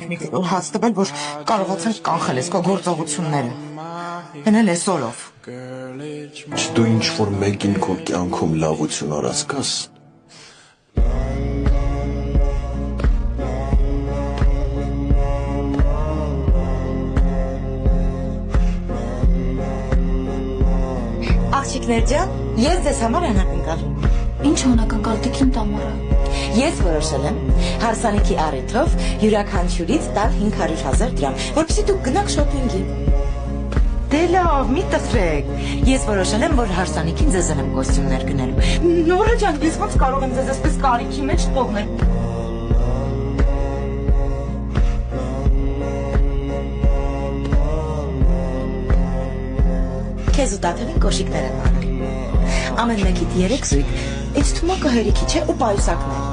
ենք մի հաց տվել, որ կարողացանք կանխել ես քո գործողությունները։ Հենել էսօրով։ Դու ինչ-որ մեկին քո կյանքում լավություն արած կաս։ Աղջիկներ ջան, ես ձեզ համար անակնկալ։ Ինչ անակնկալ տիկին Տամարա։ Ես որոշել եմ հարսանիքի առիթով յուրաքանչյուրից տալ 500,000 դրամ, որպեսզի դուք գնաք շոփինգի։ Դե լավ, մի տխրեք։ Ես որոշել եմ, որ հարսանիքին ձեզ եմ կոստյումներ գնելու։ Նորա ջան, ես ոնց կարող եմ ձեզ այսպես կարիքի մեջ թողնել։ Քեզ ու տաթևին կոշիկներ եմ արել։ Ամեն մեկիդ 3 զույգ, ինձ թվում է կհերիքի չէ ու պայուսակներ։